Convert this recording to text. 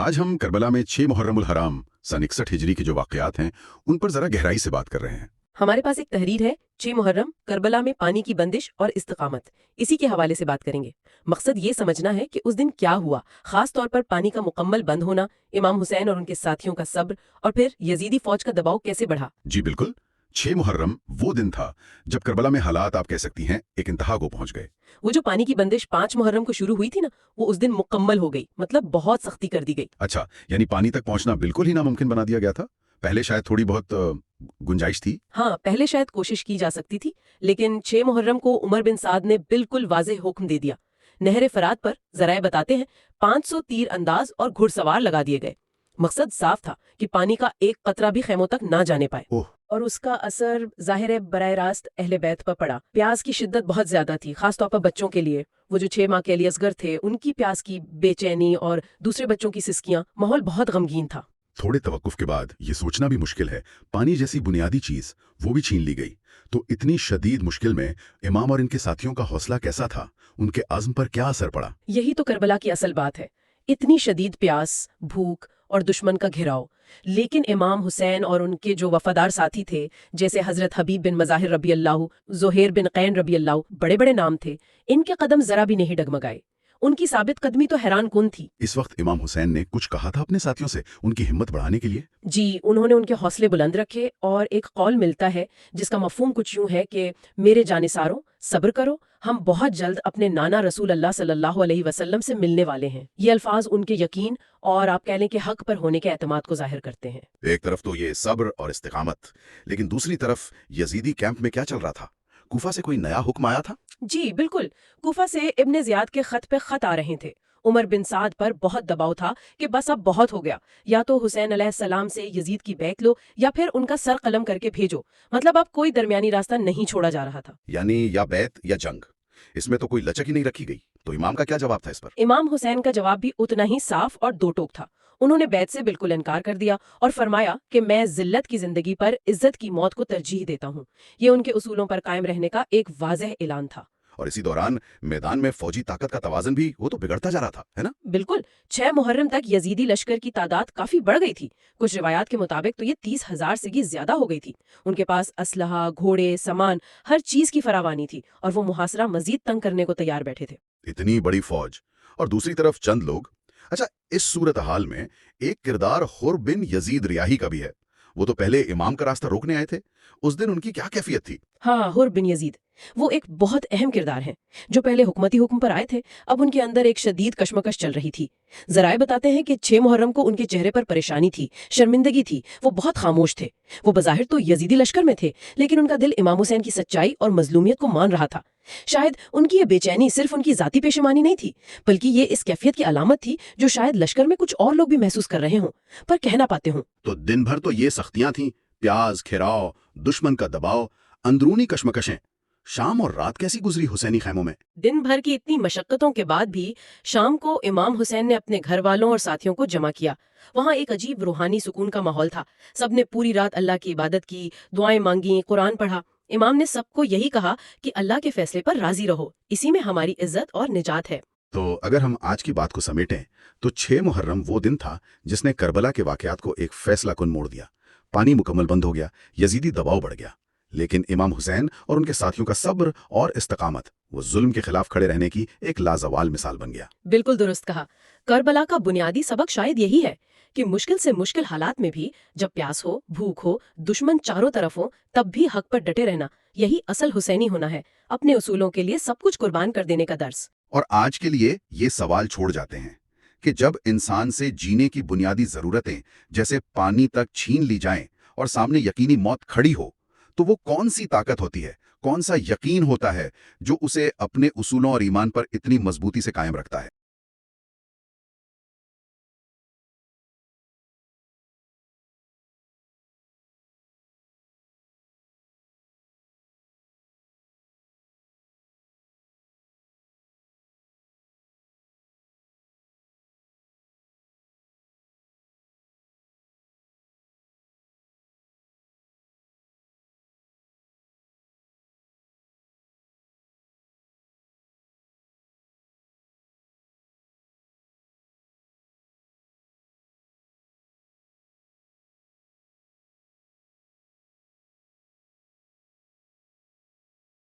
آج ہم کربلا میں 6 محرم الحرام سن 61 ہجری کے جو واقعات ہیں ان پر ذرا گہرائی سے بات کر رہے ہیں۔ ہمارے پاس ایک تحریر ہے 6 محرم کربلا میں پانی کی بندش اور استقامت، اسی کے حوالے سے بات کریں گے۔ مقصد یہ سمجھنا ہے کہ اس دن کیا ہوا، خاص طور پر پانی کا مکمل بند ہونا، امام حسین اور ان کے ساتھیوں کا صبر، اور پھر یزیدی فوج کا دباؤ کیسے بڑھا۔ جی بالکل، 6 محرم وہ دن تھا جب کربلا میں حالات آپ کہہ سکتی ہیں ایک انتہا کو پہنچ گئے۔ وہ جو پانی کی بندش 5 محرم کو شروع ہوئی تھی نا، وہ اس دن مکمل ہو گئی، مطلب بہت سختی کر دی گئی۔ اچھا، یعنی پانی تک پہنچنا بالکل ہی ناممکن بنا دیا گیا تھا؟ پہلے شاید تھوڑی بہت گنجائش تھی۔ ہاں، پہلے شاید کوشش کی جا سکتی تھی، لیکن 6 محرم کو عمر بن سعد نے بالکل واضح حکم دے دیا۔ نہر فرات پر ذرائع بتاتے ہیں 500 تیر انداز اور گھڑ سوار لگا دیے گئے۔ مقصد صاف تھا کہ پانی کا ایک قطرہ بھی خیموں تک نہ جانے پائے، اور اس کا اثر ظاہر ہے براہ راست اہل بیت پر پڑا۔ پیاس کی شدت بہت زیادہ تھی، خاص طور پر بچوں کے لیے۔ وہ جو 6 ماہ کے لیے اصغر تھے، ان کی پیاس کی بے چینی اور دوسرے بچوں کی سسکیاں، ماحول بہت غمگین تھا۔ تھوڑے توقف کے بعد یہ سوچنا بھی مشکل ہے، پانی جیسی بنیادی چیز وہ بھی چھین لی گئی، تو اتنی شدید مشکل میں امام اور ان کے ساتھیوں کا حوصلہ کیسا تھا؟ ان کے عزم پر کیا اثر پڑا؟ یہی تو کربلا کی اصل بات ہے، اتنی شدید پیاس، بھوک اور دشمن کا گھیراؤ، لیکن امام حسین اور ان کے جو وفادار ساتھی تھے، جیسے حضرت حبیب بن مظاہر رضی اللہ، زہیر بن قین رضی اللہ، بڑے بڑے نام تھے، ان کے قدم ذرا بھی نہیں ڈگمگائے۔ ان کی ثابت قدمی تو حیران کن تھی۔ اس وقت امام حسین نے کچھ کہا تھا اپنے ساتھیوں سے ان کی ہمت بڑھانے کے لیے؟ جی، انہوں نے ان کے حوصلے بلند رکھے، اور ایک قول ملتا ہے جس کا مفہوم کچھ یوں ہے کہ میرے جانثاروں، صبر کرو، ہم بہت جلد اپنے نانا رسول اللہ صلی اللہ علیہ وسلم سے ملنے والے ہیں۔ یہ الفاظ ان کے یقین اور آپ کہہ لیں کہ حق پر ہونے کے اعتماد کو ظاہر کرتے ہیں۔ ایک طرف تو یہ صبر اور استقامت، لیکن دوسری طرف یزیدی کیمپ میں کیا چل رہا تھا؟ کوفہ سے کوئی نیا حکم آیا تھا؟ جی بالکل، کوفہ سے ابن زیاد کے خط پہ خط آ رہے تھے۔ عمر بن سعد پر بہت دباؤ تھا کہ بس اب بہت ہو گیا، یا تو حسین علیہ السلام سے یزید کی بیعت لو یا پھر ان کا سر قلم کر کے بھیجو، مطلب اب کوئی درمیانی راستہ نہیں چھوڑا جا رہا تھا۔ یعنی یا بیعت یا جنگ، اس میں تو کوئی لچک ہی نہیں رکھی گئی۔ تو امام کا کیا جواب تھا اس پر؟ امام حسین کا جواب بھی اتنا ہی صاف اور دو ٹوک تھا۔ انہوں نے بیعت سے بالکل انکار کر دیا اور فرمایا کہ میں ذلت کی زندگی پر عزت کی موت کو ترجیح دیتا ہوں۔ یہ ان کے اصولوں پر قائم رہنے کا ایک واضح اعلان تھا۔ اور اسی دوران میدان میں فوجی طاقت کا توازن بھی وہ تو بگڑتا جا رہا تھا، ہے نا؟ بالکل، 6 محرم تک یزیدی لشکر کی تعداد کافی بڑھ گئی تھی۔ کچھ روایات کے مطابق تو یہ 30,000 سے بھی زیادہ ہو گئی تھی۔ ان کے پاس اسلحہ، گھوڑے، سامان، ہر چیز کی فراوانی تھی، اور وہ محاصرہ مزید تنگ کرنے کو تیار بیٹھے تھے۔ اتنی بڑی فوج اور دوسری طرف چند لوگ۔ اچھا، اس صورتحال میں ایک کردار حر بن یزید ریاحی کا بھی ہے۔ وہ تو پہلے امام کا راستہ روکنے آئے تھے، اس دن ان کی کیا کیفیت تھی؟ ہاں، حر بن یزید، وہ ایک بہت اہم کردار ہیں۔ جو پہلے حکومتی حکم پر آئے تھے، اب ان کے اندر ایک شدید کشمکش چل رہی تھی۔ ذرائع بتاتے ہیں کہ 6 محرم کو ان کے چہرے پر پریشانی تھی، شرمندگی تھی، وہ بہت خاموش تھے۔ وہ بظاہر تو یزیدی لشکر میں تھے، لیکن ان کا دل امام حسین کی سچائی اور مظلومیت کو مان رہا تھا۔ شاید ان کی یہ بے چینی صرف ان کی ذاتی پیشمانی نہیں تھی، بلکہ یہ اس کیفیت کی علامت تھی جو شاید لشکر میں کچھ اور لوگ بھی محسوس کر رہے ہوں، پر کہہ نہ پاتے ہوں۔ تو دن بھر تو یہ سختیاں تھیں، پیاز، گھیراؤ، دشمن کا دباؤ، اندرونی کشمکشیں۔ شام اور رات کیسی گزری حسینی خیموں میں؟ دن بھر کی اتنی مشقتوں کے بعد بھی شام کو امام حسین نے اپنے گھر والوں اور ساتھیوں کو جمع کیا۔ وہاں ایک عجیب روحانی سکون کا ماحول تھا۔ سب نے پوری رات اللہ کی عبادت کی، دعائیں مانگیں، قرآن پڑھا۔ امام نے سب کو یہی کہا کہ اللہ کے فیصلے پر راضی رہو، اسی میں ہماری عزت اور نجات ہے۔ تو اگر ہم آج کی بات کو سمیٹیں تو 6 محرم وہ دن تھا جس نے کربلا کے واقعات کو ایک فیصلہ کن موڑ دیا۔ پانی مکمل بند ہو گیا، یزیدی دباؤ بڑھ گیا، لیکن امام حسین اور ان کے ساتھیوں کا صبر اور استقامت وہ ظلم کے خلاف کھڑے رہنے کی ایک لازوال مثال بن گیا۔ بالکل درست کہا۔ کربلا کا بنیادی سبق شاید یہی ہے کہ مشکل سے مشکل حالات میں بھی جب پیاس ہو، بھوک ہو، دشمن چاروں طرف ہو، تب بھی حق پر ڈٹے رہنا، یہی اصل حسینی ہونا ہے، اپنے اصولوں کے لیے سب کچھ قربان کر دینے کا درس۔ اور آج کے لیے یہ سوال چھوڑ جاتے ہیں کہ جب انسان سے جینے کی بنیادی ضرورتیں جیسے پانی تک چھین لی جائیں اور سامنے یقینی موت کھڑی ہو، تو وہ کون سی طاقت ہوتی ہے، کون سا یقین ہوتا ہے جو اسے اپنے اصولوں اور ایمان پر اتنی مضبوطی سے قائم رکھتا ہے؟